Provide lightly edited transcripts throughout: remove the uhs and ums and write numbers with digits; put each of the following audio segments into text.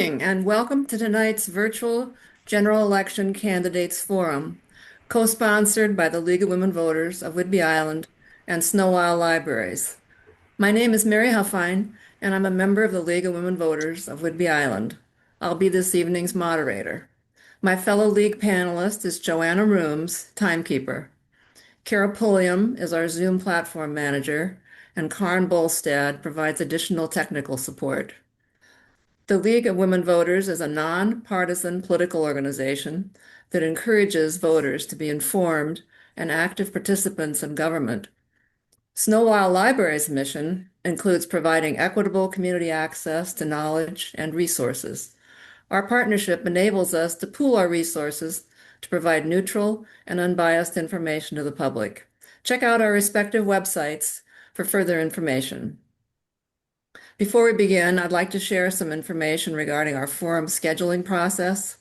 And welcome to tonight's virtual general election candidates forum, co-sponsored by the League of Women Voters of Whidbey Island and Snow Isle Libraries. My name is Mary Huffine, and I'm a member of the League of Women Voters of Whidbey Island. I'll be this evening's moderator. My fellow League panelist is Joanna Rooms, timekeeper. Kara Pulliam is our Zoom platform manager, and Karen Bolstad provides additional technical support. The League of Women Voters is a nonpartisan political organization that encourages voters to be informed and active participants in government. Snow Isle Library's mission includes providing equitable community access to knowledge and resources. Our partnership enables us to pool our resources to provide neutral and unbiased information to the public. Check out our respective websites for further information. Before we begin, I'd like to share some information regarding our forum scheduling process.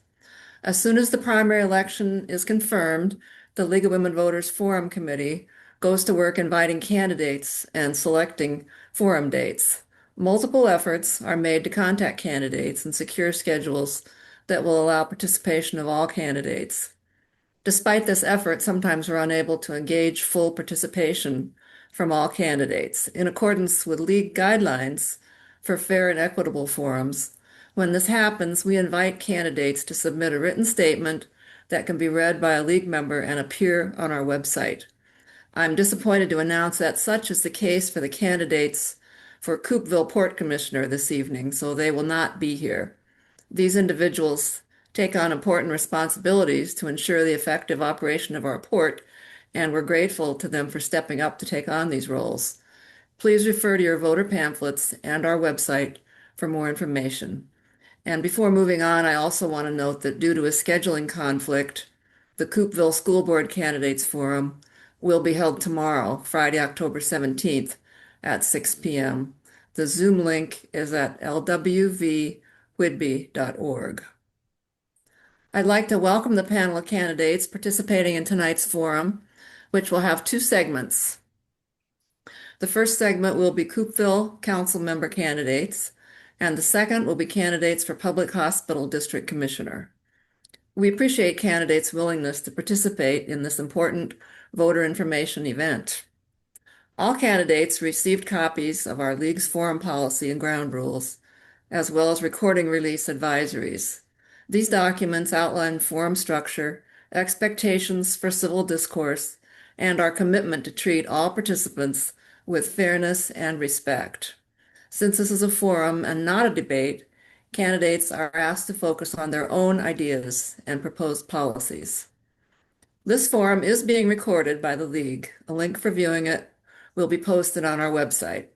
As soon as the primary election is confirmed, the League of Women Voters Forum Committee goes to work inviting candidates and selecting forum dates. Multiple efforts are made to contact candidates and secure schedules that will allow participation of all candidates. Despite this effort, sometimes we're unable to engage full participation from all candidates. In accordance with League guidelines for fair and equitable forums, when this happens, we invite candidates to submit a written statement that can be read by a League member and appear on our website. I'm disappointed to announce that such is the case for the candidates for Coupeville Port Commissioner this evening, so they will not be here. These individuals take on important responsibilities to ensure the effective operation of our port, and we're grateful to them for stepping up to take on these roles. Please refer to your voter pamphlets and our website for more information. And before moving on, I also want to note that due to a scheduling conflict, the Coupeville School Board Candidates Forum will be held tomorrow, Friday, October 17th at 6 p.m. The Zoom link is at lwvwhidbey.org. I'd like to welcome the panel of candidates participating in tonight's forum, which will have two segments. The first segment will be Coupeville Council member candidates, and the second will be candidates for Public Hospital District Commissioner. We appreciate candidates' willingness to participate in this important voter information event. All candidates received copies of our League's forum policy and ground rules, as well as recording release advisories. These documents outline forum structure, expectations for civil discourse, and our commitment to treat all participants with fairness and respect. Since this is a forum and not a debate, candidates are asked to focus on their own ideas and proposed policies. This forum is being recorded by the League. A link for viewing it will be posted on our website.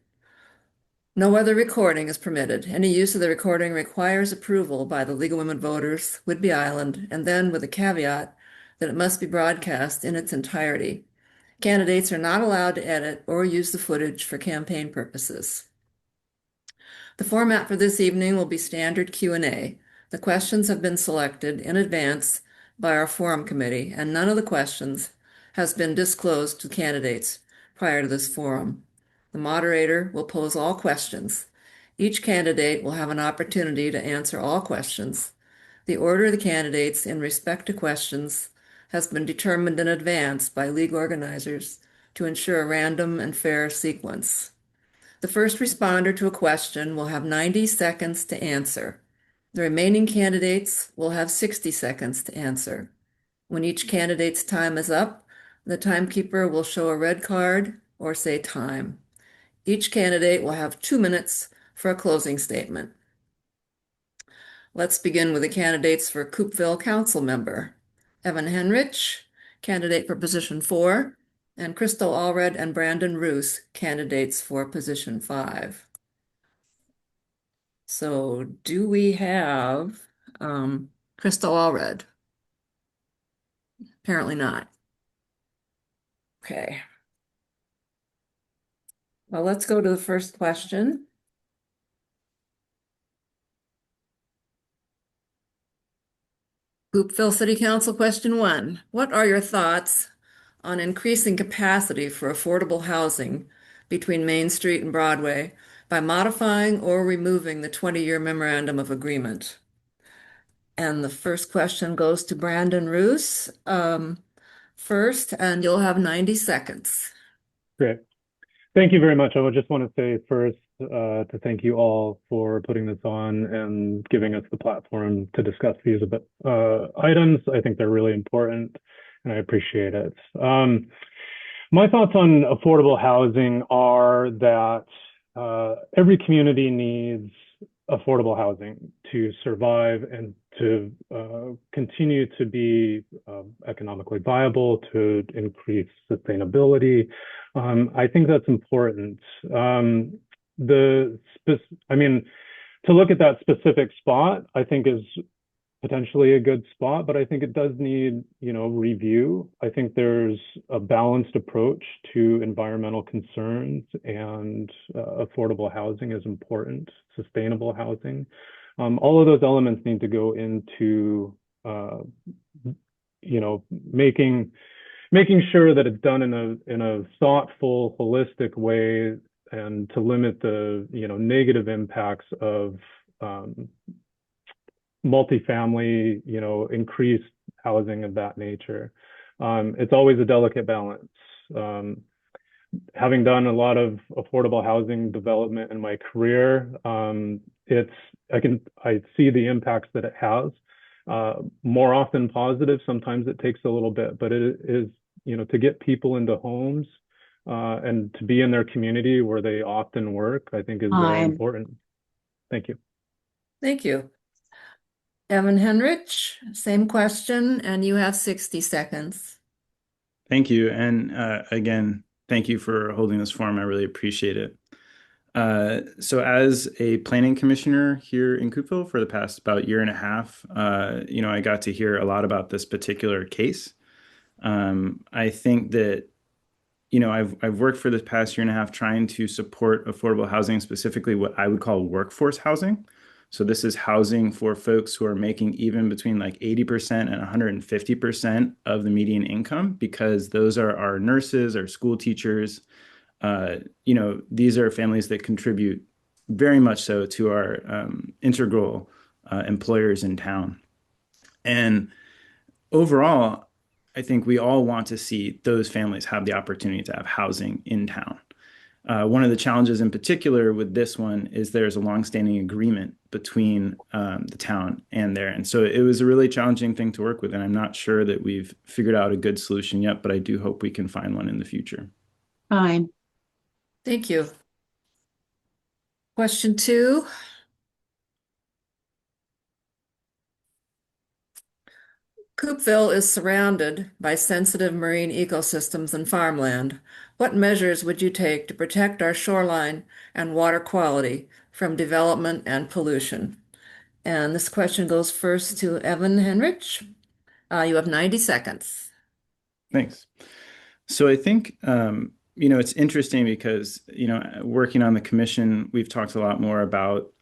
No other recording is permitted. Any use of the recording requires approval by the League of Women Voters, Whidbey Island, and then with a caveat that it must be broadcast in its entirety. Candidates are not allowed to edit or use the footage for campaign purposes. The format for this evening will be standard Q&A. The questions have been selected in advance by our forum committee, and none of the questions has been disclosed to candidates prior to this forum. The moderator will pose all questions. Each candidate will have an opportunity to answer all questions. The order of the candidates in respect to questions has been determined in advance by League organizers to ensure a random and fair sequence. The first responder to a question will have 90 seconds to answer. The remaining candidates will have 60 seconds to answer. When each candidate's time is up, the timekeeper will show a red card or say time. Each candidate will have 2 minutes for a closing statement. Let's begin with the candidates for Coupeville Council member. Evan Henrich, candidate for position 4, and Crystal Allred and Brandon Roos, candidates for position 5. So do we have Crystal Allred? Apparently not. Okay. Well, let's go to the first question. Coupeville City Council question 1. What are your thoughts on increasing capacity for affordable housing between Main Street and Broadway by modifying or removing the 20-year memorandum of agreement. And the first question goes to Brandon Roos first, and you'll have 90 seconds. Great. Thank you very much. I would just want to say first to thank you all for putting this on and giving us the platform to discuss these items. I think they're really important and I appreciate it. My thoughts on affordable housing are that every community needs affordable housing to survive and to continue to be economically viable, to increase sustainability. I think that's important. I mean, to look at that specific spot, I think is potentially a good spot, but I think it does need, review. I think there's a balanced approach to environmental concerns, and affordable housing is important, sustainable housing. All of those elements need to go into, making sure that it's done in a thoughtful, holistic way, and to limit the, negative impacts of multifamily, increased housing of that nature. It's always a delicate balance. Having done a lot of affordable housing development in my career, I see the impacts that it has. More often positive, sometimes it takes a little bit, but it is, to get people into homes and to be in their community where they often work, I think is very important. Thank you. Thank you. Evan Henrich, same question, and you have 60 seconds. Thank you. And again, thank you for holding this forum. I really appreciate it. So as a planning commissioner here in Coupeville for the past about year and a half, I got to hear a lot about this particular case. I think that, I've worked for this past year and a half trying to support affordable housing, specifically what I would call workforce housing. So this is housing for folks who are making even between like 80% and 150% of the median income, because those are our nurses, our school teachers. These are families that contribute very much so to our integral employers in town. And overall, I think we all want to see those families have the opportunity to have housing in town. One of the challenges in particular with this one is there's a longstanding agreement between the town and there. And so it was a really challenging thing to work with. And I'm not sure that we've figured out a good solution yet, but I do hope we can find one in the future. Fine. Thank you. Question 2. Coupeville is surrounded by sensitive marine ecosystems and farmland. What measures would you take to protect our shoreline and water quality from development and pollution? And this question goes first to Evan Henrich. You have 90 seconds. Thanks. So I think, it's interesting because, working on the commission, we've talked a lot more about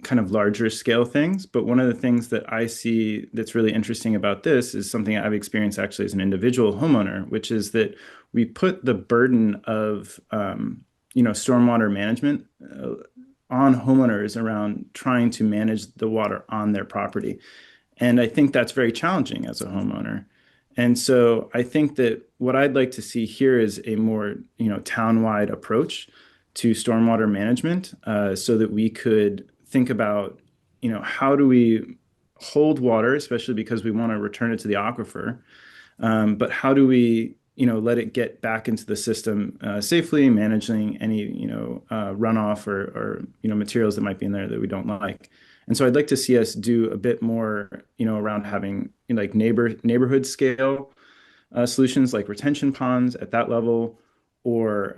kind of larger scale things. But one of the things that I see that's really interesting about this is something I've experienced actually as an individual homeowner, which is that we put the burden of, stormwater management on homeowners around trying to manage the water on their property. And I think that's very challenging as a homeowner. And so I think that what I'd like to see here is a more, town-wide approach to stormwater management, so that we could think about, how do we hold water, especially because we want to return it to the aquifer, but how do we, let it get back into the system safely, managing any, runoff or materials that might be in there that we don't like. And so I'd like to see us do a bit more, around having like neighborhood scale solutions like retention ponds at that level, or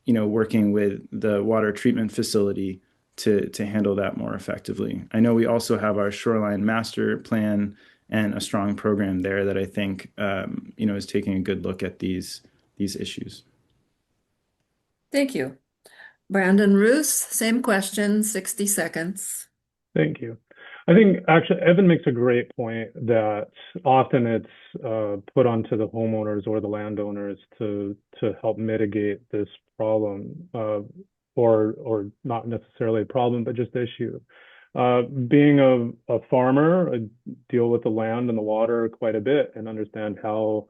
working with the water treatment facility to handle that more effectively. I know we also have our shoreline master plan and a strong program there that I think is taking a good look at these issues. Thank you. Brandon Roos, same question, 60 seconds. Thank you. I think actually Evan makes a great point that often it's put onto the homeowners or the landowners to help mitigate this problem. or not necessarily a problem, but just issue. Being a farmer, I deal with the land and the water quite a bit and understand how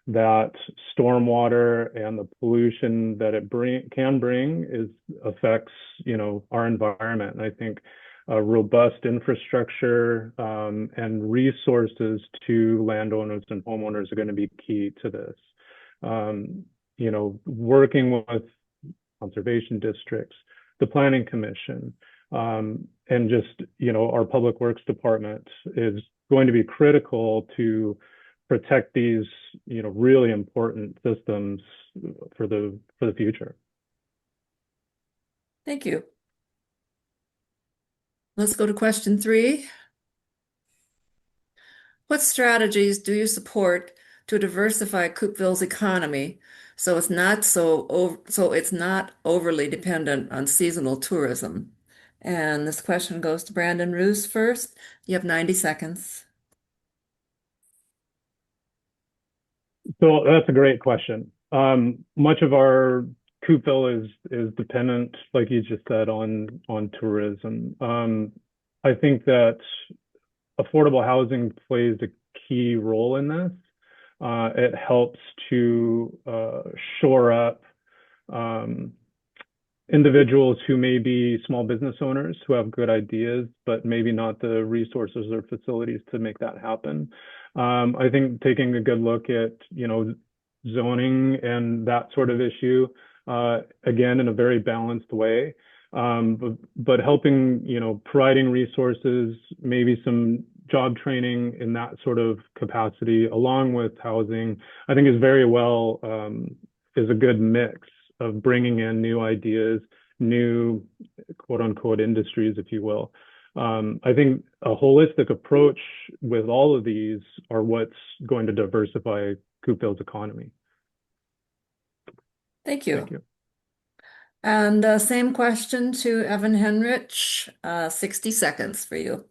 that stormwater and the pollution that it can bring affects, our environment. And I think robust infrastructure and resources to landowners and homeowners are going to be key to this. Working with conservation districts, the planning commission, and just, our public works department is going to be critical to protect these, really important systems for the future. Thank you. Let's go to question 3. What strategies do you support to diversify Coupeville's economy so it's not overly dependent on seasonal tourism? And this question goes to Brandon Roos first. You have 90 seconds. So that's a great question. Much of our Coupeville is dependent, like you just said, on tourism. I think that affordable housing plays a key role in this. It helps to shore up individuals who may be small business owners who have good ideas, but maybe not the resources or facilities to make that happen. I think taking a good look at, zoning and that sort of issue, again, in a very balanced way, but helping, providing resources, maybe some job training in that sort of capacity, along with housing, I think is a good mix of bringing in new ideas, new quote unquote industries, if you will. I think a holistic approach with all of these are what's going to diversify Coupeville's economy. Thank you. Thank you. And same question to Evan Henrich, 60 seconds for you.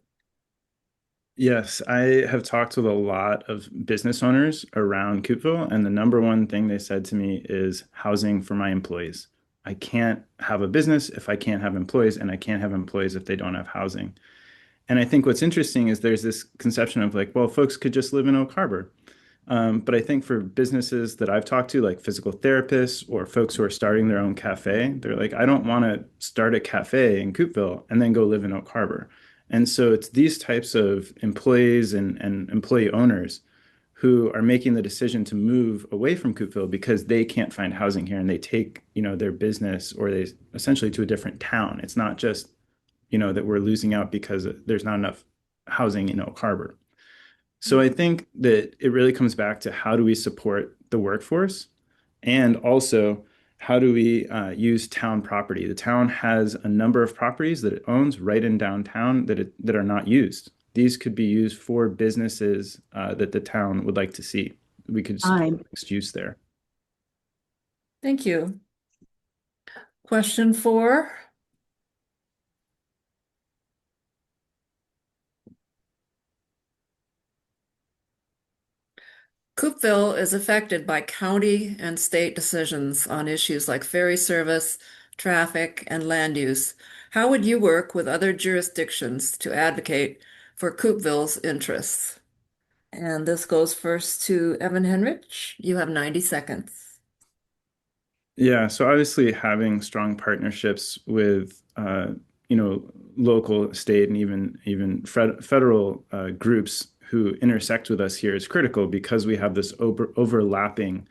Yes, I have talked with a lot of business owners around Coupeville, and the number one thing they said to me is housing for my employees. I can't have a business if I can't have employees, and I can't have employees if they don't have housing. And I think what's interesting is there's this conception of like, well, folks could just live in Oak Harbor. But I think for businesses that I've talked to, like physical therapists or folks who are starting their own cafe, they're like, I don't want to start a cafe in Coupeville and then go live in Oak Harbor. And so it's these types of employees and employee owners who are making the decision to move away from Coupeville because they can't find housing here, and they take, their business or they essentially to a different town. It's not just, that we're losing out because there's not enough housing in Oak Harbor. So I think that it really comes back to how do we support the workforce, and also how do we use town property? The town has a number of properties that it owns right in downtown that are not used. These could be used for businesses that the town would like to see. We could support mixed use there. Thank you. Question 4. Coupeville is affected by county and state decisions on issues like ferry service, traffic, and land use. How would you work with other jurisdictions to advocate for Coupeville's interests? And this goes first to Evan Henrich. You have 90 seconds. Yeah, so obviously having strong partnerships with local, state, and even federal groups who intersect with us here is critical, because we have this overlapping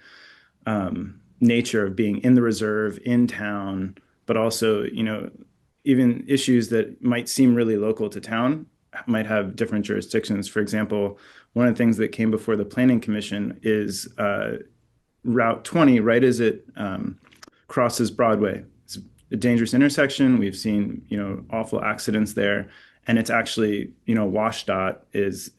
nature of being in the reserve, in town, but also, even issues that might seem really local to town might have different jurisdictions. For example, one of the things that came before the Planning Commission is Route 20, right as it crosses Broadway. It's a dangerous intersection. We've seen, awful accidents there. And it's actually, WashDOT is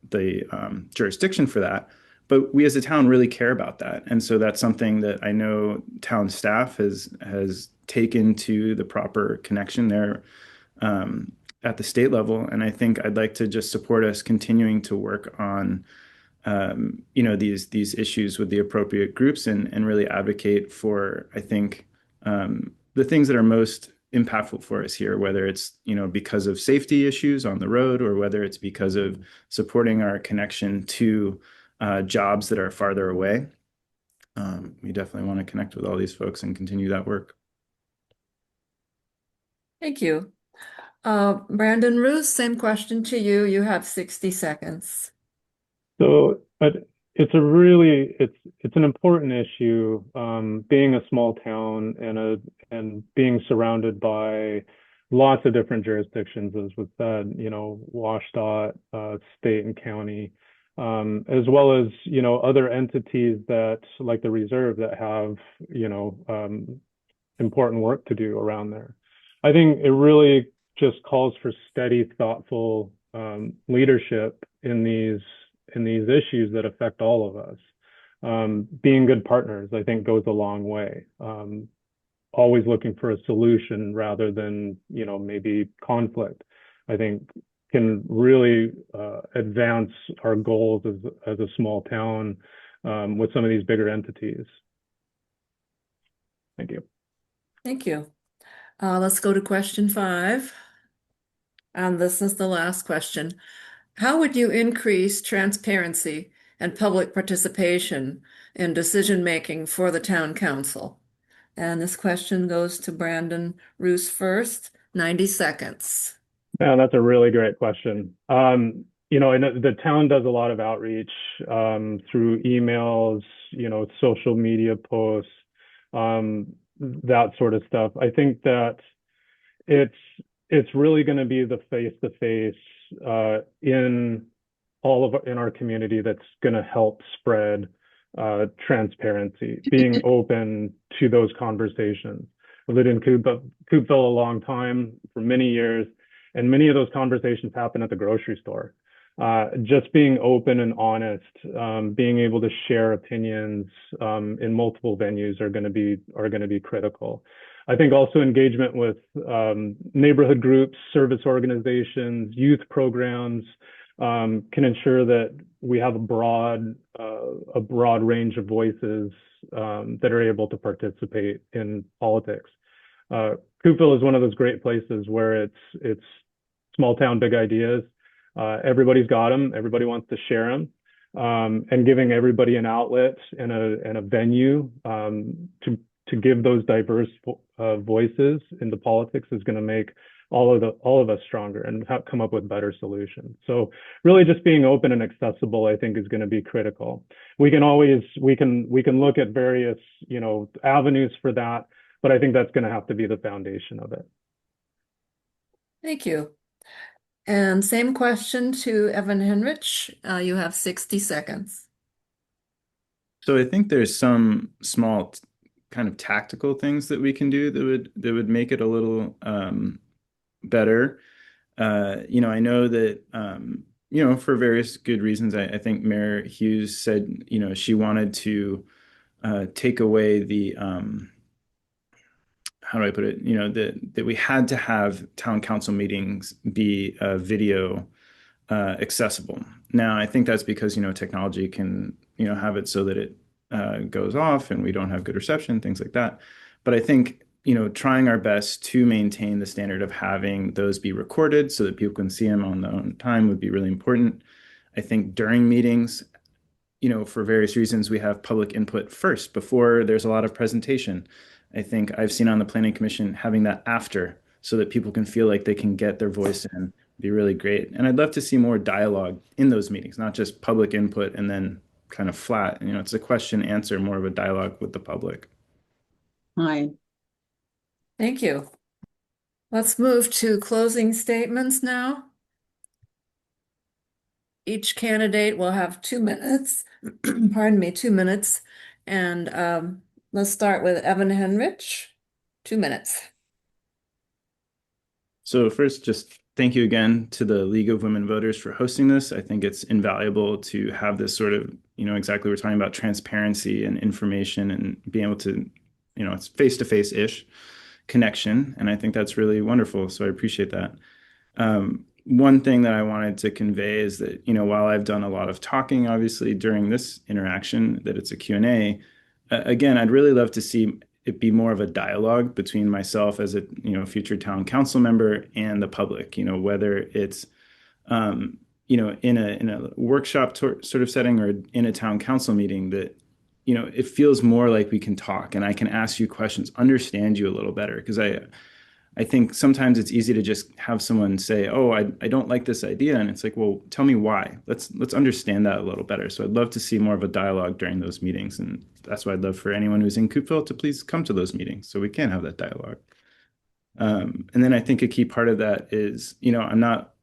the jurisdiction for that. But we as a town really care about that. And so that's something that I know town staff has taken to the proper connection there at the state level. And I think I'd like to just support us continuing to work on these issues with the appropriate groups, and really advocate for, I think, the things that are most impactful for us here, whether it's, because of safety issues on the road or whether it's because of supporting our connection to jobs that are farther away. We definitely want to connect with all these folks and continue that work. Thank you. Brandon Roos, same question to you. You have 60 seconds. So, but it's an important issue. Being a small town and being surrounded by lots of different jurisdictions, as was said, WashDOT, state and county, as well as other entities that like the reserve that have important work to do around there. I think it really just calls for steady, thoughtful leadership in these issues that affect all of us. Being good partners, I think, goes a long way. Always looking for a solution rather than maybe conflict, I think can really advance our goals as a small town with some of these bigger entities. Thank you. Thank you. Let's go to question 5. And this is the last question. How would you increase transparency and public participation in decision-making for the town council? And this question goes to Brandon Roos first, 90 seconds. Yeah, that's a really great question. And the town does a lot of outreach through emails, social media posts, that sort of stuff. I think that it's really going to be the face-to-face in our community that's going to help spread transparency, being open to those conversations. I lived in Coupeville a long time, for many years, and many of those conversations happen at the grocery store. Just being open and honest, being able to share opinions in multiple venues are going to be critical. I think also engagement with neighborhood groups, service organizations, youth programs can ensure that we have a broad range of voices that are able to participate in politics. Coupeville is one of those great places where it's small town, big ideas. Everybody's got them. Everybody wants to share them, and giving everybody an outlet and a venue to give those diverse voices into politics is going to make all of us stronger and come up with better solutions. So really just being open and accessible, I think, is going to be critical. We can look at various, avenues for that, but I think that's going to have to be the foundation of it. Thank you. And same question to Evan Henrich. You have 60 seconds. So I think there's some small kind of tactical things that we can do that would make it a little better. I know that for various good reasons, I think Mayor Hughes said she wanted to take away the how do I put it? That we had to have town council meetings be video accessible. Now, I think that's because technology can have it so that it goes off and we don't have good reception, things like that. But I think trying our best to maintain the standard of having those be recorded so that people can see them on their own time would be really important. I think during meetings, for various reasons, we have public input first before there's a lot of presentation. I think I've seen on the Planning Commission having that after so that people can feel like they can get their voice in be really great. And I'd love to see more dialogue in those meetings, not just public input and then kind of flat. It's a question answer, more of a dialogue with the public. Hi. Thank you. Let's move to closing statements now. Each candidate will have 2 minutes, pardon me, 2 minutes. And let's start with Evan Henrich, 2 minutes. So first, just thank you again to the League of Women Voters for hosting this. I think it's invaluable to have this sort of, exactly we're talking about transparency and information and being able to, it's face-to-face-ish connection. And I think that's really wonderful. So I appreciate that. One thing that I wanted to convey is that, while I've done a lot of talking, obviously, during this interaction, that it's a Q&A, again, I'd really love to see it be more of a dialogue between myself as a, future town council member and the public, whether it's, um, in a workshop sort of setting or in a town council meeting that, it feels more like we can talk and I can ask you questions, understand you a little better. Because I think sometimes it's easy to just have someone say, "Oh, I don't like this idea," and it's like, "Well, tell me why. Let's understand that a little better." So I'd love to see more of a dialogue during those meetings, and that's why I'd love for anyone who's in Coupeville to please come to those meetings so we can have that dialogue. And then I think a key part of that is, I'm not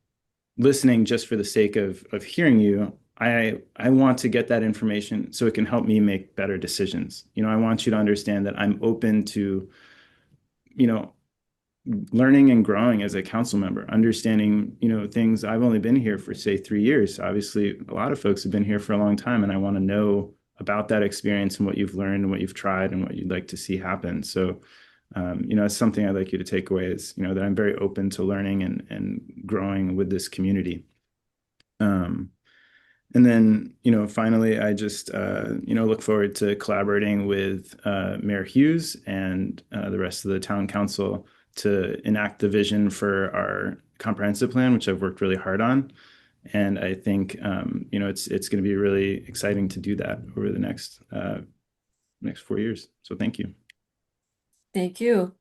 listening just for the sake of hearing you. I want to get that information so it can help me make better decisions. I want you to understand that I'm open to, you know, learning and growing as a council member, understanding, things. I've only been here for, say, 3 years. Obviously, a lot of folks have been here for a long time, and I want to know about that experience and what you've learned and what you've tried and what you'd like to see happen. So, it's something I'd like you to take away is, that I'm very open to learning and growing with this community. And then, finally, I just, look forward to collaborating with Mayor Hughes and the rest of the town council to enact the vision for our comprehensive plan, which I've worked really hard on. And I think, it's going to be really exciting to do that over the next 4 years. So thank you. Thank you.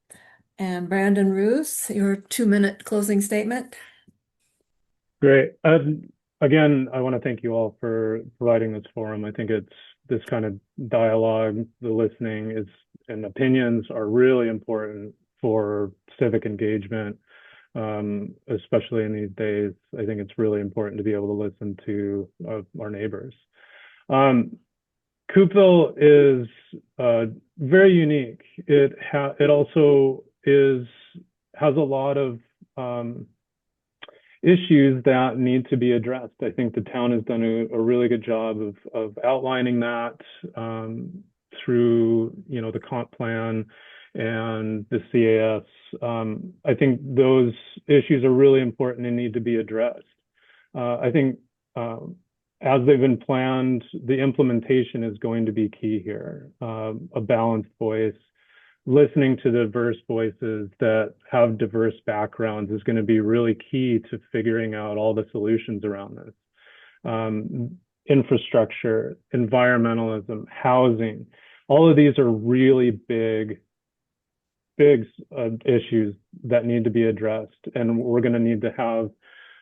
And Brandon Roos, your 2-minute closing statement. Great. Again, I want to thank you all for providing this forum. I think it's this kind of dialogue, the listening is, and opinions are really important for civic engagement, especially in these days. I think it's really important to be able to listen to our neighbors. Coupeville is very unique. It also has a lot of issues that need to be addressed. I think the town has done a really good job of outlining that through the comp plan and the CAS. I think those issues are really important and need to be addressed. I think as they've been planned, the implementation is going to be key here. A balanced voice, listening to diverse voices that have diverse backgrounds is going to be really key to figuring out all the solutions around this. Infrastructure, environmentalism, housing, all of these are really big issues that need to be addressed. And we're going to need to have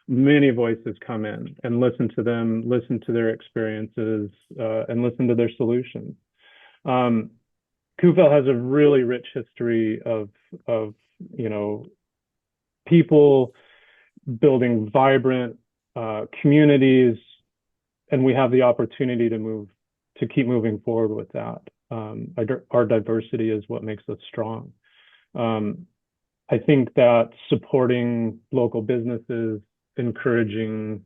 many voices come in and listen to them, listen to their experiences, and listen to their solutions. Coupeville has a really rich history of people building vibrant communities, and we have the opportunity to keep moving forward with that. Our diversity is what makes us strong. I think that supporting local businesses, encouraging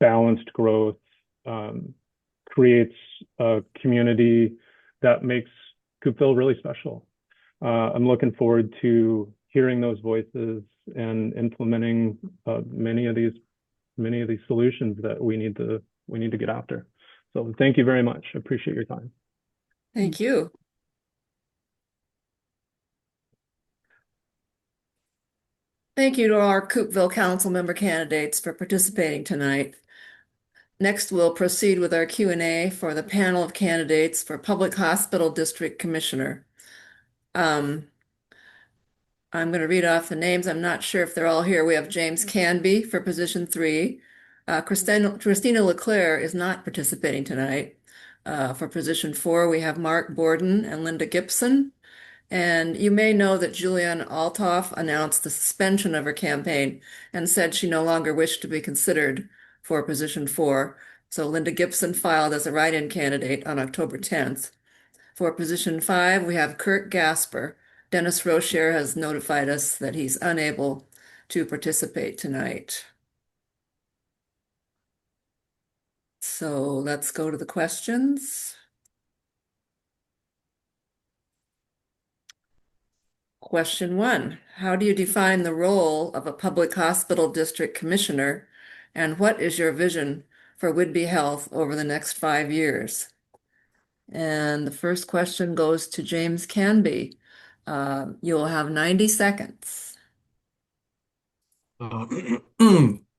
balanced growth, creates a community that makes Coupeville really special. I'm looking forward to hearing those voices and implementing many of these solutions that we need to get after. So thank you very much. I appreciate your time. Thank you. Thank you to our Coupeville Council member candidates for participating tonight. Next, we'll proceed with our Q&A for the panel of candidates for Public Hospital District Commissioner. I'm going to read off the names. I'm not sure if they're all here. We have James Canby for position 3. Christina Leclerc is not participating tonight. For position 4, we have Mark Borden and Linda Gibson. And you may know that Julianne Altoff announced the suspension of her campaign and said she no longer wished to be considered for position 4. So Linda Gibson filed as a write-in candidate on October 10th. For position 5, we have Kurt Gasper. Dennis Rocher has notified us that he's unable to participate tonight. So let's go to the questions. Question 1, how do you define the role of a public hospital district commissioner, and what is your vision for Whidbey Health over the next 5 years? And the first question goes to James Canby. You'll have 90 seconds. Uh,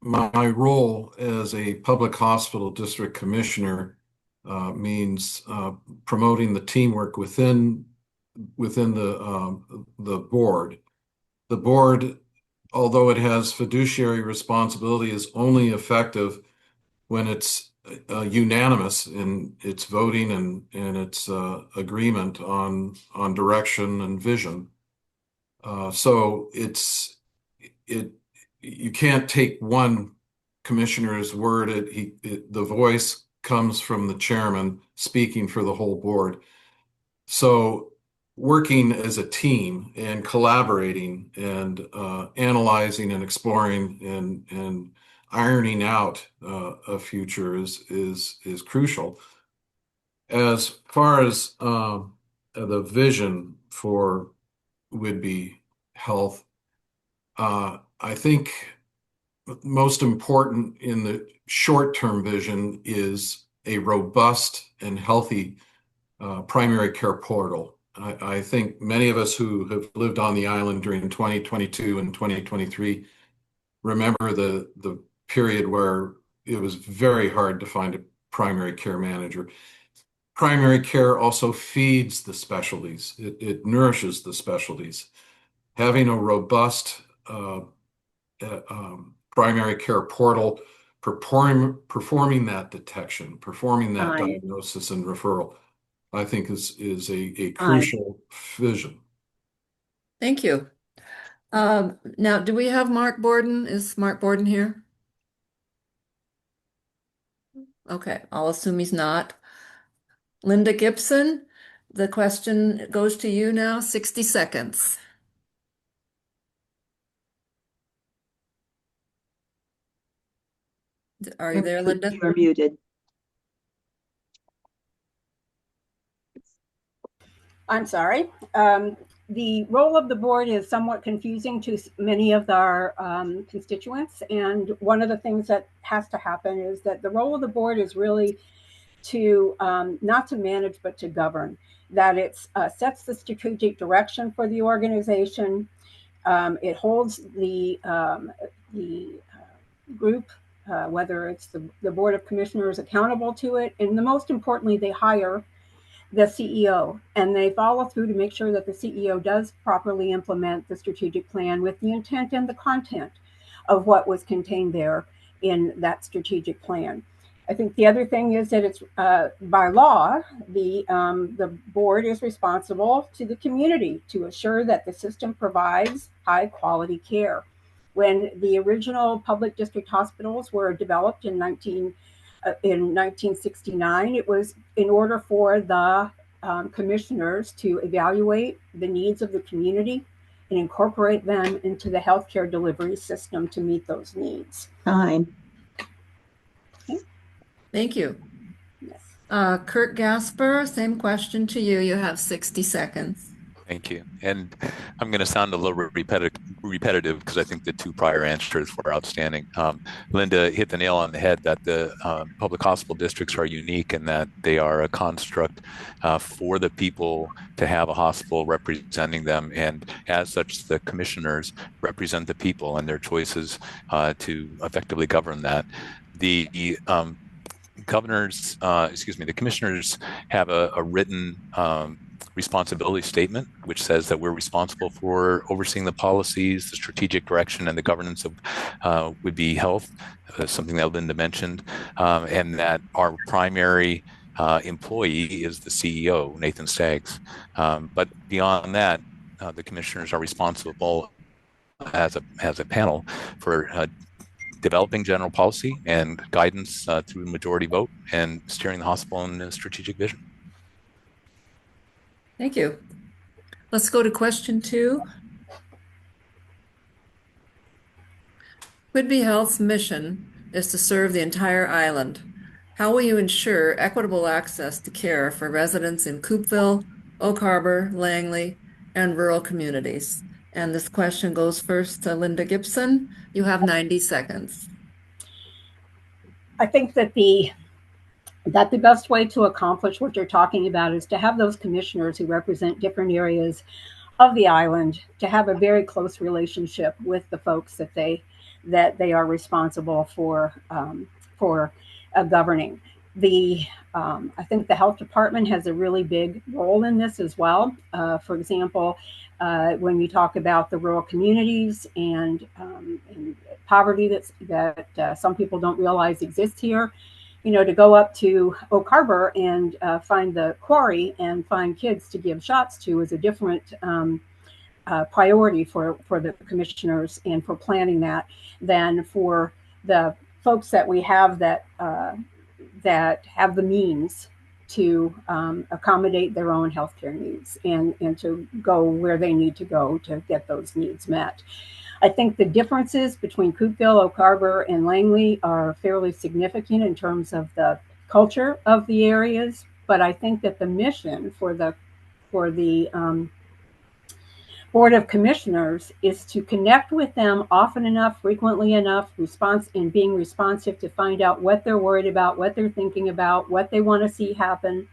my role as a public hospital district commissioner means promoting the teamwork within the board. The board, although it has fiduciary responsibility, is only effective when it's unanimous in its voting and its agreement on direction and vision. So it you can't take one commissioner's word. The voice comes from the chairman speaking for the whole board. So working as a team and collaborating and analyzing and exploring and ironing out a future is crucial. As far as the vision for Whidbey Health, I think most important in the short-term vision is a robust and healthy primary care portal. I think many of us who have lived on the island during 2022 and 2023 remember the period where it was very hard to find a primary care manager. Primary care also feeds the specialties. It nourishes the specialties. Having a robust primary care portal, performing that detection, performing that diagnosis and referral, I think is a crucial vision. Thank you. Now, do we have Mark Borden? Is Mark Borden here? Okay, I'll assume he's not. Linda Gibson, the question goes to you now, 60 seconds. Are you there, Linda? You're muted. I'm sorry. The role of the board is somewhat confusing to many of our constituents. And one of the things that has to happen is that the role of the board is really to not to manage, but to govern, that it sets the strategic direction for the organization. It holds the group, whether it's the Board of Commissioners, accountable to it. And the most importantly, they hire the CEO, and they follow through to make sure that the CEO does properly implement the strategic plan with the intent and the content of what was contained there in that strategic plan. I think the other thing is that it's by law, the board is responsible to the community to assure that the system provides high quality care. When the original public district hospitals were developed in 1969, it was in order for the commissioners to evaluate the needs of the community and incorporate them into the healthcare delivery system to meet those needs. Time. Okay. Thank you. Yes. Kurt Gasper, same question to you. You have 60 seconds. Thank you. And I'm going to sound a little repetitive because I think the two prior answers were outstanding. Linda hit the nail on the head that the public hospital districts are unique in that they are a construct for the people to have a hospital representing them. And as such, the commissioners represent the people and their choices to effectively govern that. The the commissioners have a written responsibility statement, which says that we're responsible for overseeing the policies, the strategic direction, and the governance of Whidbey Health, something that Linda mentioned, and that our primary employee is the CEO, Nathan Staggs. But beyond that, the commissioners are responsible as a panel for developing general policy and guidance through majority vote and steering the hospital in a strategic vision. Thank you. Let's go to question 2. Whidbey Health's mission is to serve the entire island. How will you ensure equitable access to care for residents in Coupeville, Oak Harbor, Langley, and rural communities? And this question goes first to Linda Gibson. You have 90 seconds. I think that the best way to accomplish what you're talking about is to have those commissioners who represent different areas of the island to have a very close relationship with the folks that they are responsible for governing. I think the health department has a really big role in this as well. For example, when you talk about the rural communities and poverty that some people don't realize exists here, to go up to Oak Harbor and find the quarry and find kids to give shots to is a different priority for the commissioners and for planning that than for the folks that we have that have the means to accommodate their own healthcare needs and to go where they need to go to get those needs met. I think the differences between Coupeville, Oak Harbor, and Langley are fairly significant in terms of the culture of the areas, but I think that the mission for the Board of Commissioners is to connect with them often enough, frequently enough, and being responsive to find out what they're worried about, what they're thinking about, what they want to see happen.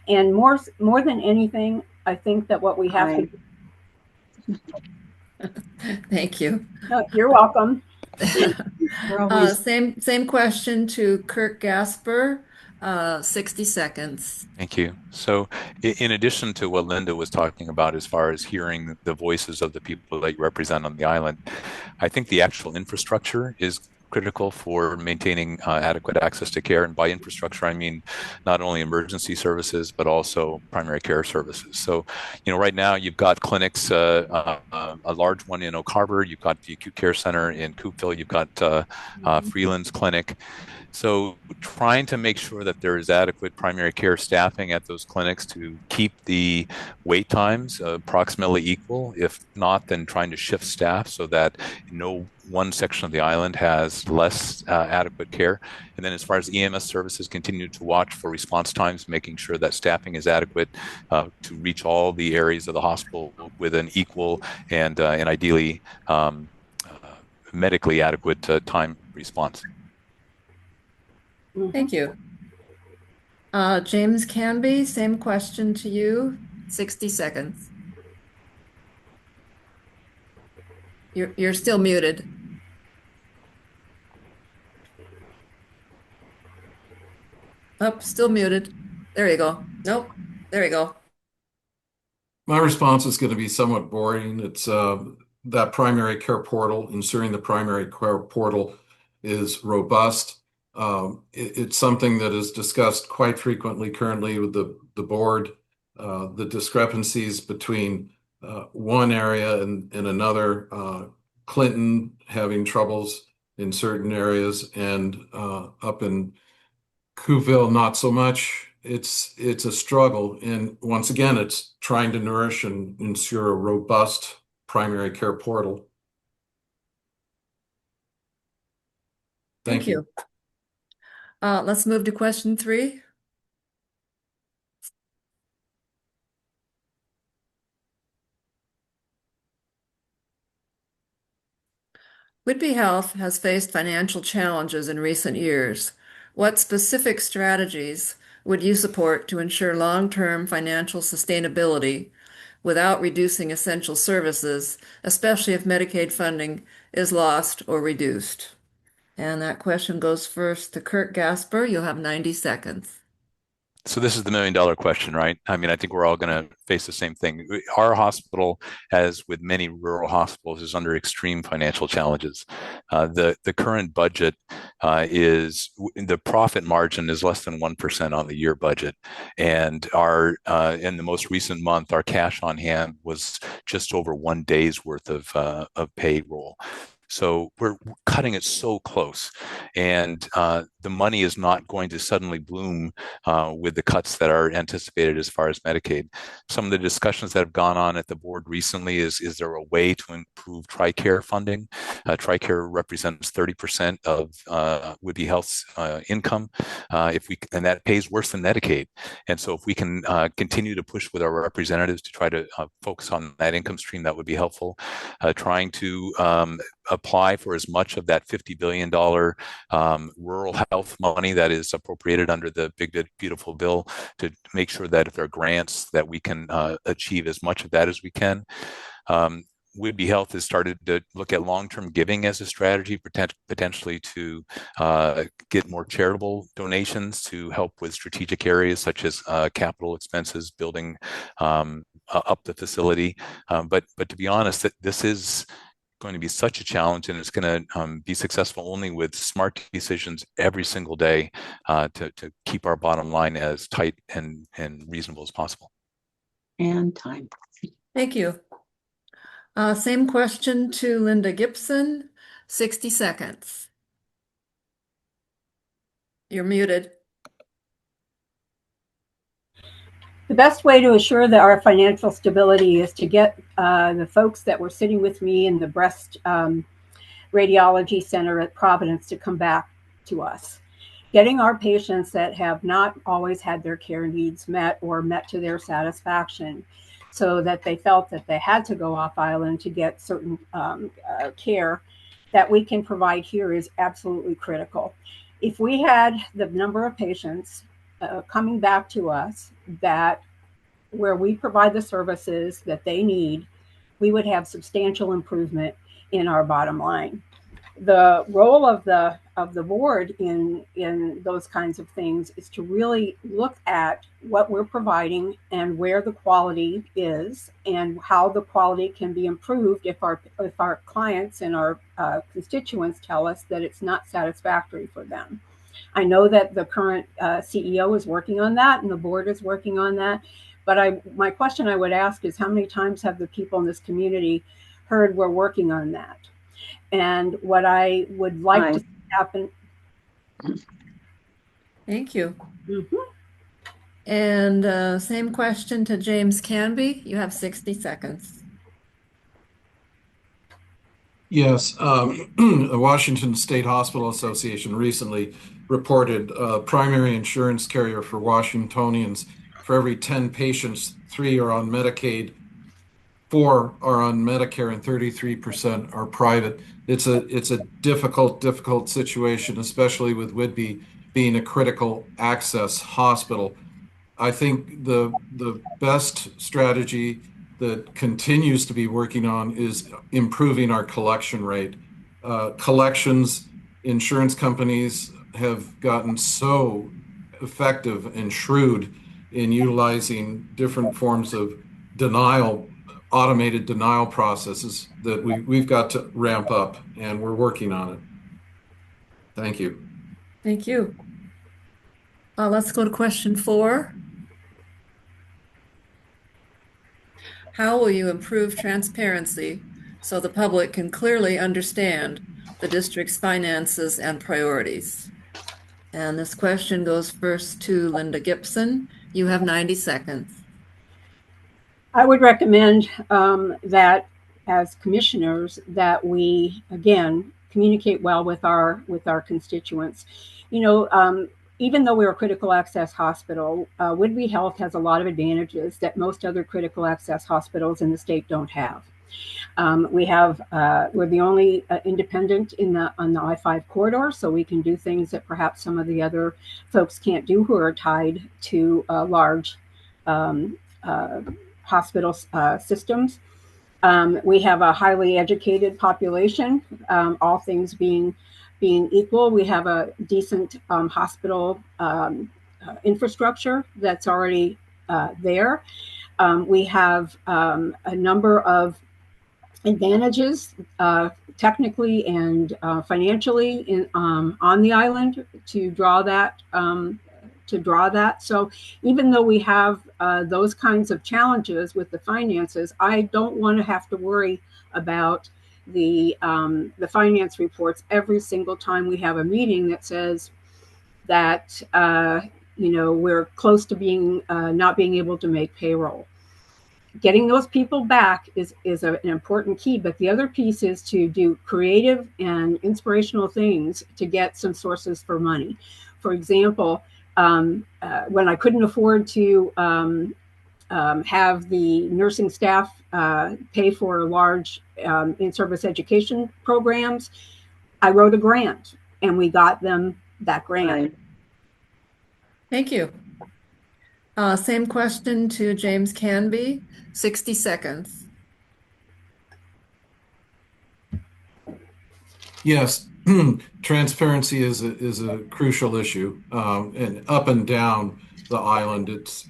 And more than anything, I think that what we have to do. Thank you. No, you're welcome. Same question to Kirk Gasper. 60 seconds. Thank you. So in addition to what Linda was talking about as far as hearing the voices of the people that you represent on the island, I think the actual infrastructure is critical for maintaining adequate access to care. And by infrastructure, I mean not only emergency services, but also primary care services. So, right now you've got clinics, a large one in Oak Harbor, you've got the acute care center in Coupeville, you've got Freeland's clinic. So trying to make sure that there is adequate primary care staffing at those clinics to keep the wait times approximately equal. If not, then trying to shift staff so that no one section of the island has less adequate care. And then as far as EMS services, continue to watch for response times, making sure that staffing is adequate to reach all the areas of the hospital with an equal and ideally medically adequate time response. Thank you. James Canby, same question to you. 60 seconds. You're still muted. Oh, still muted. There you go. Nope. There you go. My response is going to be somewhat boring. It's that primary care portal, ensuring the primary care portal is robust. It's something that is discussed quite frequently currently with the board. The discrepancies between one area and another, Clinton having troubles in certain areas, and up in Coupeville, not so much. It's a struggle. And once again, it's trying to nourish and ensure a robust primary care portal. Thank you. Let's move to question 3. Whitby Health has faced financial challenges in recent years. What specific strategies would you support to ensure long-term financial sustainability without reducing essential services, especially if Medicaid funding is lost or reduced? And that question goes first to Kirk Gasper. You'll have 90 seconds. So this is the $1 million question, right? I mean, I think we're all going to face the same thing. Our hospital, as with many rural hospitals, is under extreme financial challenges. The current budget is the profit margin is less than 1% on the year budget, and our in the most recent month, our cash on hand was just over 1 day's worth of payroll. So we're cutting it so close, and the money is not going to suddenly bloom with the cuts that are anticipated as far as Medicaid. Some of the discussions that have gone on at the board recently is there a way to improve TRICARE funding? TRICARE represents 30% of Whitby Health's income, and that pays worse than Medicaid. And so if we can continue to push with our representatives to try to focus on that income stream, that would be helpful. Trying to apply for as much of that $50 billion rural health money that is appropriated under the Big Beautiful Bill, to make sure that if there are grants that we can achieve as much of that as we can. Whidbey Health has started to look at long-term giving as a strategy, potentially to get more charitable donations to help with strategic areas such as capital expenses, building up the facility. But to be honest, this is going to be such a challenge, and it's going to be successful only with smart decisions every single day to keep our bottom line as tight and reasonable as possible. And time. Thank you. Same question to Linda Gibson, 60 seconds. You're muted. The best way to assure that our financial stability is to get the folks that were sitting with me in the breast radiology center at Providence to come back to us. Getting our patients that have not always had their care needs met or met to their satisfaction, so that they felt that they had to go off island to get certain care that we can provide here, is absolutely critical. If we had the number of patients coming back to us that where we provide the services that they need, we would have substantial improvement in our bottom line. The role of the board in those kinds of things is to really look at what we're providing and where the quality is and how the quality can be improved if our clients and our constituents tell us that it's not satisfactory for them. I know that the current CEO is working on that and the board is working on that, but my question I would ask is, how many times have the people in this community heard we're working on that? And what I would like to see happen. Thank you. And same question to James Canby. You have 60 seconds. Yes, the Washington State Hospital Association recently reported primary insurance carrier for Washingtonians. For every 10 patients, 3 are on Medicaid, 4 are on Medicare, and 33% are private. It's a difficult situation, especially with Whidbey being a critical access hospital. I think the best strategy that continues to be working on is improving our collection rate. Collections, insurance companies have gotten so effective and shrewd in utilizing different forms of denial, automated denial processes, that we've got to ramp up, and we're working on it. Thank you. Thank you. Let's go to question 4. How will you improve transparency so the public can clearly understand the district's finances and priorities? And this question goes first to Linda Gibson. You have 90 seconds. I would recommend that as commissioners that we, again, communicate well with our constituents. You know, even though we're a critical access hospital, Whidbey Health has a lot of advantages that most other critical access hospitals in the state don't have. We're the only independent on the I-5 corridor, so we can do things that perhaps some of the other folks can't do who are tied to large hospital systems. We have a highly educated population, all things being equal. We have a decent hospital infrastructure that's already there. We have a number of advantages technically and financially on the island to draw that. So even though we have those kinds of challenges with the finances, I don't want to have to worry about the finance reports every single time we have a meeting that says that we're close to being not being able to make payroll. Getting those people back is an important key, but the other piece is to do creative and inspirational things to get some sources for money. For example, when I couldn't afford to have the nursing staff pay for large in-service education programs. I wrote a grant, and we got them that grant. Aye. Thank you. Same question to James Canby, 60 seconds. Yes, transparency is a crucial issue, and up and down the island, it's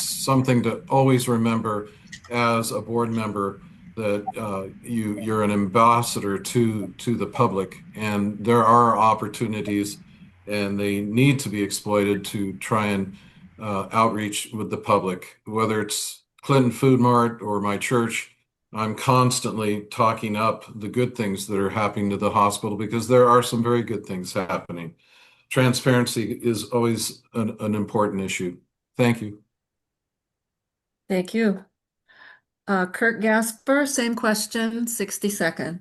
something to always remember as a board member that you're an ambassador to the public, and there are opportunities, and they need to be exploited to try and outreach with the public, whether it's Clinton Food Mart or my church. I'm constantly talking up the good things that are happening to the hospital because there are some very good things happening. Transparency is always an important issue. Thank you. Thank you. Kurt Gasper, same question, 60 seconds.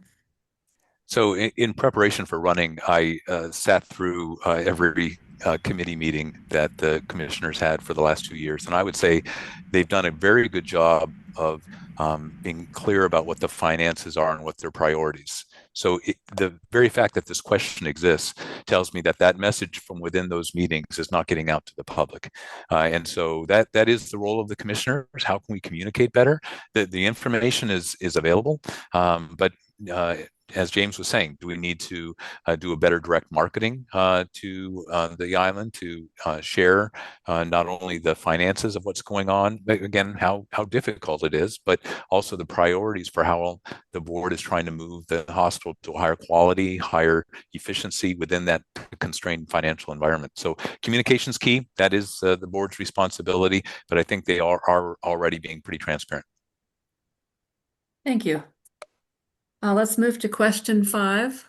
So in preparation for running, I sat through every committee meeting that the commissioners had for the last 2 years. And I would say they've done a very good job of being clear about what the finances are and what their priorities. So the very fact that this question exists tells me that that message from within those meetings is not getting out to the public. And so that is the role of the commissioners. How can we communicate better? The information is available, but as James was saying, do we need to do a better direct marketing to the island to share not only the finances of what's going on, but again, how difficult it is, but also the priorities for how the board is trying to move the hospital to a higher quality, higher efficiency within that constrained financial environment. So communication's key. That is the board's responsibility, but I think they are already being pretty transparent. Thank you. Let's move to question 5.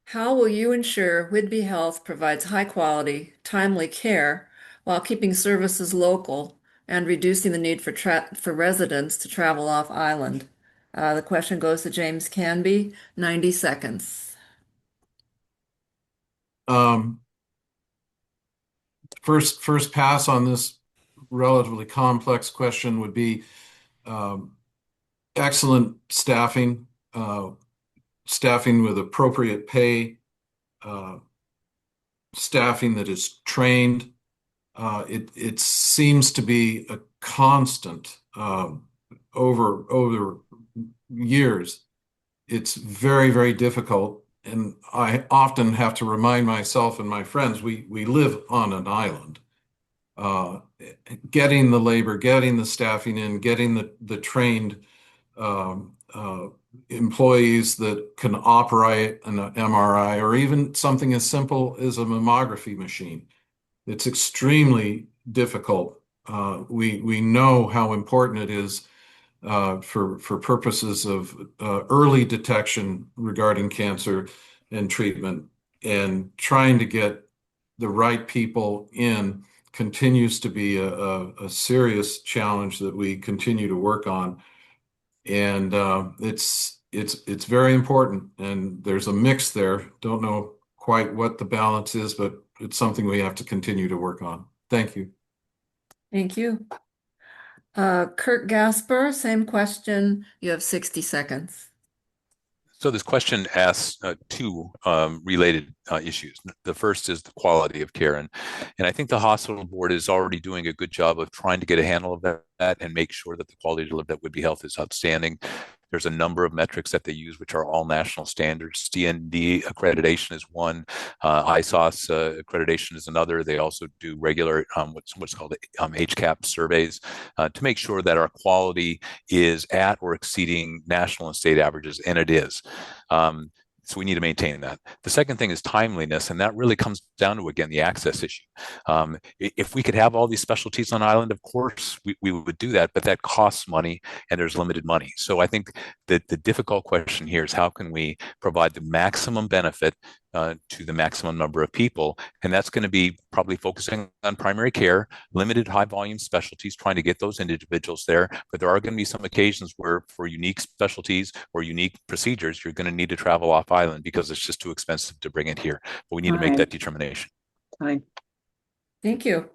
How will you ensure Whidbey Health provides high quality, timely care while keeping services local and reducing the need for residents to travel off island? The question goes to James Canby, 90 seconds. First pass on this relatively complex question would be excellent staffing, staffing with appropriate pay, staffing that is trained. It seems to be a constant over years. It's very, very difficult, and I often have to remind myself and my friends we live on an island. Getting the labor, getting the staffing in, getting the trained employees that can operate an MRI or even something as simple as a mammography machine. It's extremely difficult. We know how important it is for purposes of early detection regarding cancer and treatment, and trying to get the right people in continues to be a serious challenge that we continue to work on. And it's very important, and there's a mix there. Don't know quite what the balance is, but it's something we have to continue to work on. Thank you. Thank you. Kurt Gasper, same question. You have 60 seconds. So this question asks two related issues. The first is the quality of care, and I think the hospital board is already doing a good job of trying to get a handle of that and make sure that the quality delivered at Whidbey Health is outstanding. There's a number of metrics that they use, which are all national standards. DND accreditation is one. ISOS accreditation is another. They also do regular what's called HCAP surveys to make sure that our quality is at or exceeding national and state averages, and it is. So we need to maintain that. The second thing is timeliness, and that really comes down to, again, the access issue. If we could have all these specialties on island, of course, we would do that, but that costs money, and there's limited money. So I think that the difficult question here is how can we provide the maximum benefit to the maximum number of people, and that's going to be probably focusing on primary care, limited high volume specialties, trying to get those individuals there. But there are going to be some occasions where for unique specialties or unique procedures, you're going to need to travel off island because it's just too expensive to bring it here. But we need to make that determination. Fine. Thank you.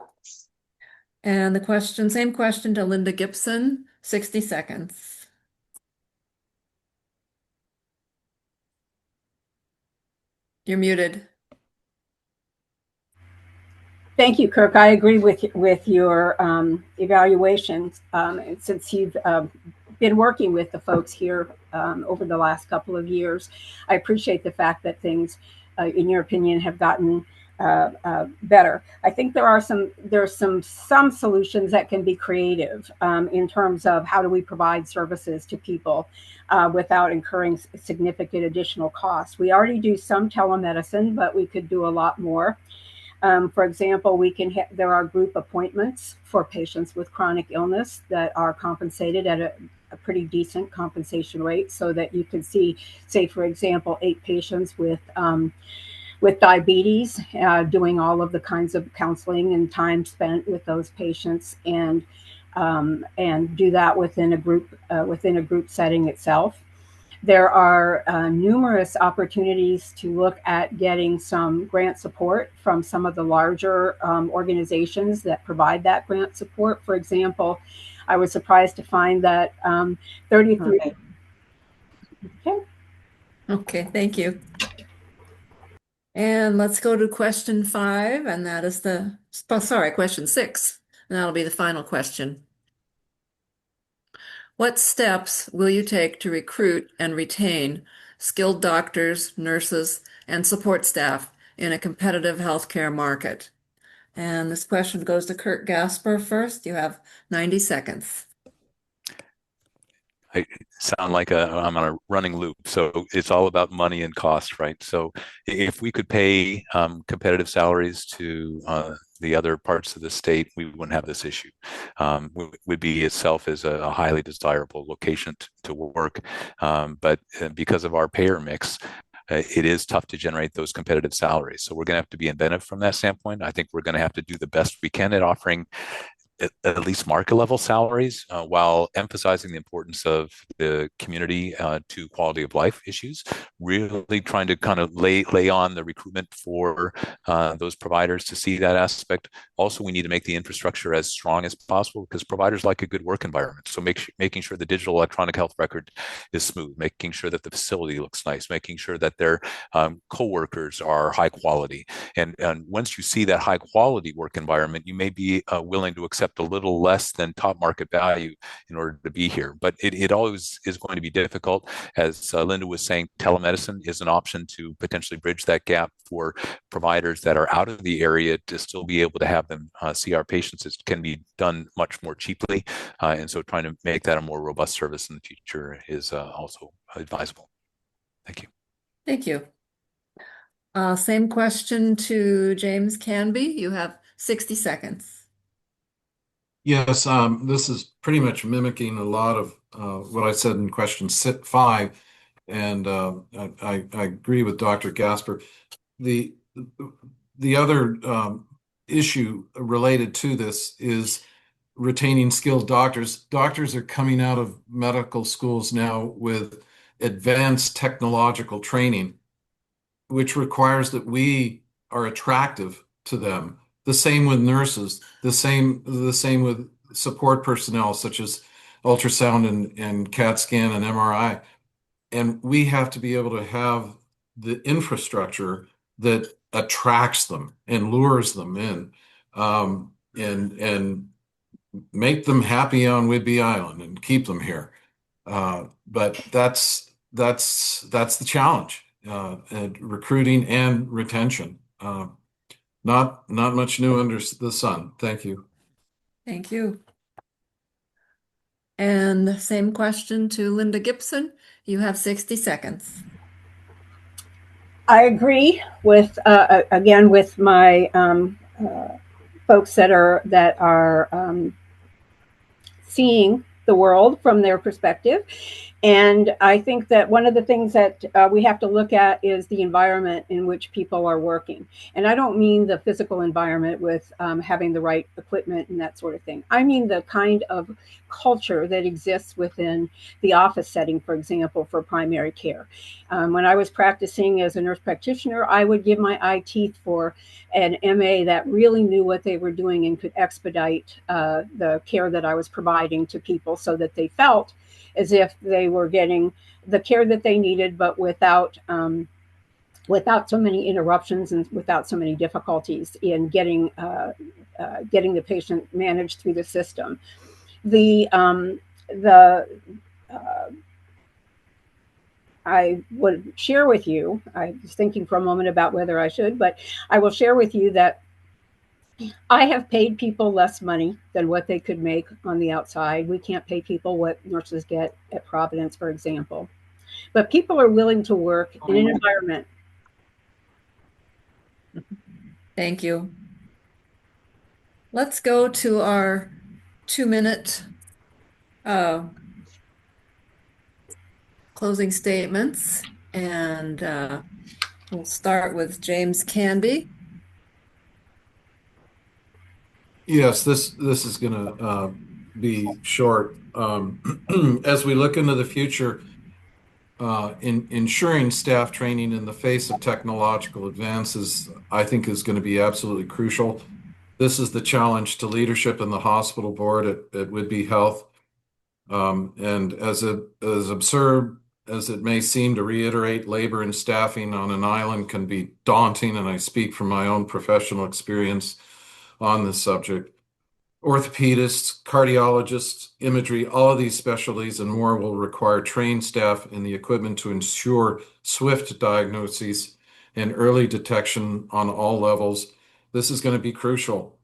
And the question, same question to Linda Gibson, 60 seconds. You're muted. Thank you, Kirk. I agree with your evaluations. Since you've been working with the folks here over the last couple of years, I appreciate the fact that things, in your opinion, have gotten better. I think there's some solutions that can be creative in terms of how do we provide services to people without incurring significant additional costs. We already do some telemedicine, but we could do a lot more. For example, there are group appointments for patients with chronic illness that are compensated at a pretty decent compensation rate, so that you can see, say, for example, 8 patients with diabetes, doing all of the kinds of counseling and time spent with those patients, and do that within a group setting itself. There are numerous opportunities to look at getting some grant support from some of the larger organizations that provide that grant support. For example, I was surprised to find that 33. Okay. Okay, thank you. And let's go to question 5, and that is question 6, and that'll be the final question. What steps will you take to recruit and retain skilled doctors, nurses, and support staff in a competitive healthcare market? And this question goes to Kurt Gasper first. You have 90 seconds. I sound like I'm on a running loop. So it's all about money and cost, right? So if we could pay competitive salaries to the other parts of the state, we wouldn't have this issue. Whitby itself is a highly desirable location to work, but because of our payer mix, it is tough to generate those competitive salaries. So we're going to have to be inventive from that standpoint. I think we're going to have to do the best we can at offering at least market level salaries, while emphasizing the importance of the community to quality of life issues, really trying to kind of lay on the recruitment for those providers to see that aspect. Also, we need to make the infrastructure as strong as possible, because providers like a good work environment. So making sure the digital electronic health record is smooth, making sure that the facility looks nice, making sure that their co-workers are high quality. And once you see that high quality work environment, you may be willing to accept a little less than top market value in order to be here. But it always is going to be difficult. As Linda was saying, telemedicine is an option to potentially bridge that gap for providers that are out of the area, to still be able to have them see our patients. It can be done much more cheaply. And so trying to make that a more robust service in the future is also advisable. Thank you. Thank you. Same question to James Canby. You have 60 seconds. Yes, this is pretty much mimicking a lot of what I said in question 5, and I agree with Dr. Gasper. The other issue related to this is retaining skilled doctors. Doctors are coming out of medical schools now with advanced technological training, which requires that we are attractive to them. The same with nurses, the same with support personnel such as ultrasound and CAT scan and MRI. And we have to be able to have the infrastructure that attracts them and lures them in, and make them happy on Whidbey Island and keep them here. But that's the challenge, recruiting and retention. Not much new under the sun. Thank you. Thank you. And same question to Linda Gibson. You have 60 seconds. I agree with again with my folks that are seeing the world from their perspective, And I think that one of the things that we have to look at is the environment in which people are working. And I don't mean the physical environment with having the right equipment and that sort of thing. I mean the kind of culture that exists within the office setting, for example, for primary care. When I was practicing as a nurse practitioner, I would give my eye teeth for an MA that really knew what they were doing and could expedite the care that I was providing to people so that they felt as if they were getting the care that they needed, but without so many interruptions and without so many difficulties in getting the patient managed through the system. I would share with you, I was thinking for a moment about whether I should, but I will share with you that I have paid people less money than what they could make on the outside. We can't pay people what nurses get at Providence, for example. But people are willing to work in an environment. Thank you. Let's go to our 2-minute closing statements, and we'll start with James Canby. Yes, this is going to be short. As we look into the future, in ensuring staff training in the face of technological advances, I think is going to be absolutely crucial. This is the challenge to leadership in the hospital board at Whidbey Health. And as absurd as it may seem to reiterate, labor and staffing on an island can be daunting, and I speak from my own professional experience on this subject. Orthopedists, cardiologists, imagery, all of these specialties and more will require trained staff and the equipment to ensure swift diagnoses and early detection on all levels. This is going to be crucial.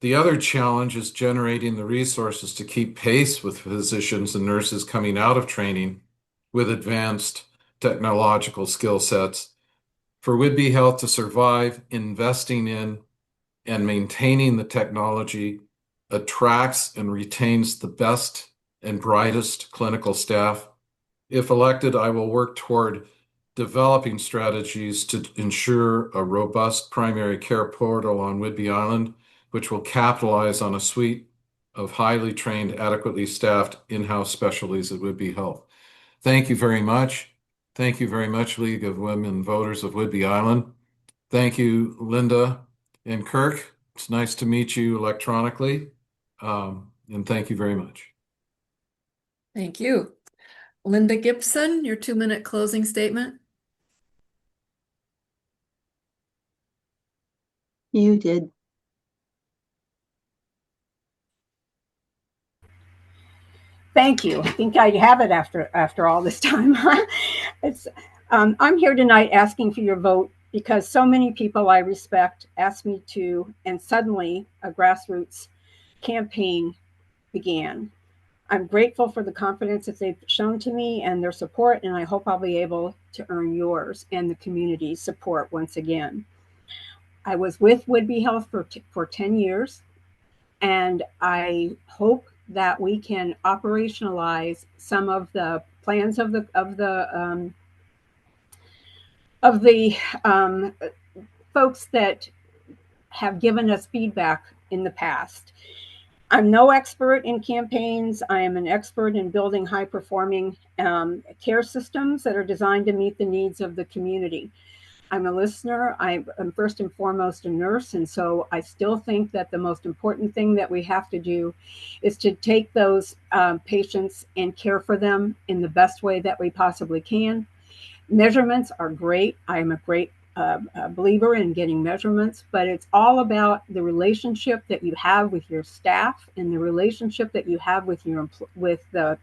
The other challenge is generating the resources to keep pace with physicians and nurses coming out of training with advanced technological skill sets. For Whidbey Health to survive, investing in and maintaining the technology attracts and retains the best and brightest clinical staff. If elected, I will work toward developing strategies to ensure a robust primary care portal on Whidbey Island, which will capitalize on a suite of highly trained, adequately staffed in-house specialties at Whidbey Health. Thank you very much. Thank you very much, League of Women Voters of Whidbey Island. Thank you, Linda and Kirk. It's nice to meet you electronically. And thank you very much. Thank you. Linda Gibson, your 2-minute closing statement. You did. Thank you. I think I have it after all this time. I'm here tonight asking for your vote because so many people I respect asked me to, and suddenly a grassroots campaign began. I'm grateful for the confidence that they've shown to me and their support, and I hope I'll be able to earn yours and the community's support once again. I was with Whidbey Health for 10 years, and I hope that we can operationalize some of the plans of the folks that have given us feedback in the past. I'm no expert in campaigns. I am an expert in building high-performing care systems that are designed to meet the needs of the community. I'm a listener. I'm first and foremost a nurse, and so I still think that the most important thing that we have to do is to take those patients and care for them in the best way that we possibly can. Measurements are great. I am a great believer in getting measurements, but it's all about the relationship that you have with your staff and the relationship that you have with the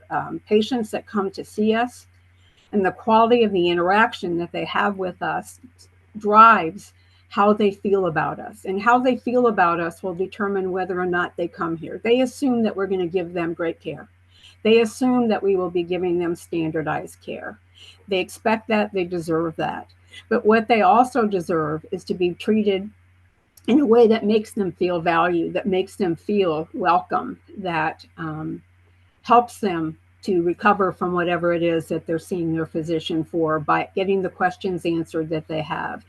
patients that come to see us, and the quality of the interaction that they have with us drives how they feel about us, and how they feel about us will determine whether or not they come here. They assume that we're going to give them great care. They assume that we will be giving them standardized care. They expect that, they deserve that. But what they also deserve is to be treated in a way that makes them feel valued, that makes them feel welcome, that helps them to recover from whatever it is that they're seeing their physician for by getting the questions answered that they have.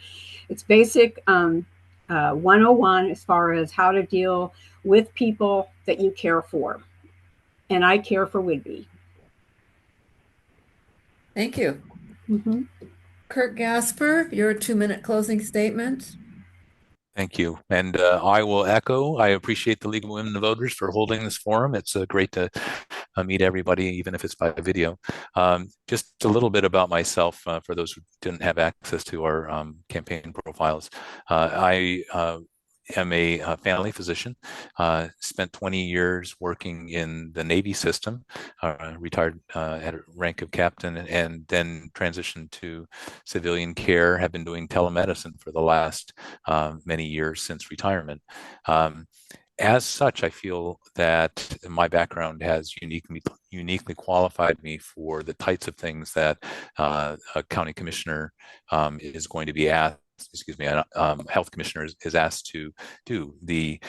It's basic 101 as far as how to deal with people that you care for. And I care for Whidbey. Thank you. Mm-hmm. Kurt Gasper, your 2-minute closing statement. Thank you. And I will echo, I appreciate the League of Women Voters for holding this forum. It's great to meet everybody, even if it's by video. Just a little bit about myself for those who didn't have access to our campaign profiles. I am a family physician, spent 20 years working in the Navy system, retired at a rank of captain, and then transitioned to civilian care, have been doing telemedicine for the last many years since retirement. As such, I feel that my background has uniquely qualified me for the types of things that a county commissioner is going to be asked, excuse me, a health commissioner is asked to do. The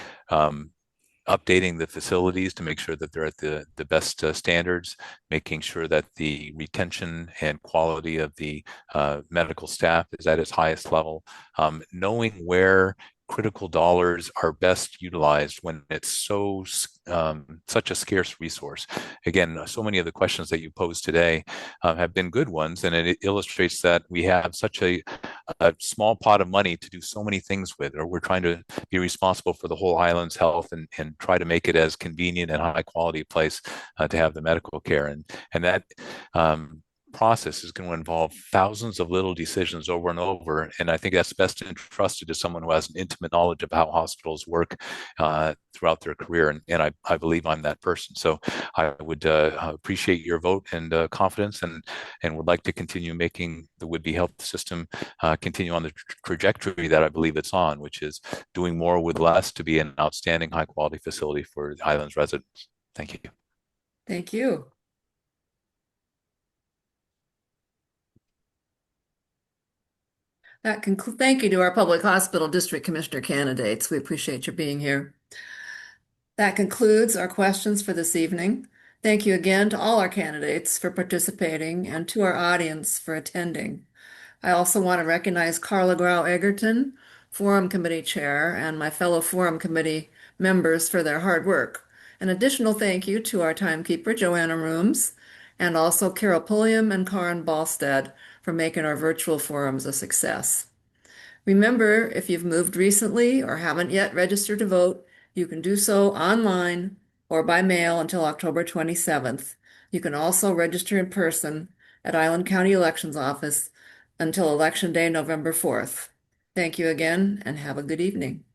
updating the facilities to make sure that they're at the best standards, making sure that the retention and quality of the medical staff is at its highest level, knowing where critical dollars are best utilized when it's such a scarce resource. Again, so many of the questions that you posed today have been good ones, and it illustrates that we have such a small pot of money to do so many things with, or we're trying to be responsible for the whole island's health and try to make it as convenient and high quality place to have the medical care. And that process is going to involve thousands of little decisions over and over. And I think that's best entrusted to someone who has an intimate knowledge of how hospitals work throughout their career. And I believe I'm that person. So I would appreciate your vote and confidence, and would like to continue making the Whidbey health system continue on the trajectory that I believe it's on, which is doing more with less to be an outstanding high quality facility for the island's residents. Thank you. Thank you. Thank you to our public hospital district commissioner candidates. We appreciate your being here. That concludes our questions for this evening. Thank you again to all our candidates for participating and to our audience for attending. I also want to recognize Carla Grau-Egerton, Forum Committee Chair, and my fellow Forum Committee members for their hard work. An additional thank you to our timekeeper, Joanna Rooms, and also Carol Pulliam and Karen Balstead for making our virtual forums a success. Remember, if you've moved recently or haven't yet registered to vote, you can do so online or by mail until October 27th. You can also register in person at Island County Elections Office until Election Day, November 4th. Thank you again, and have a good evening.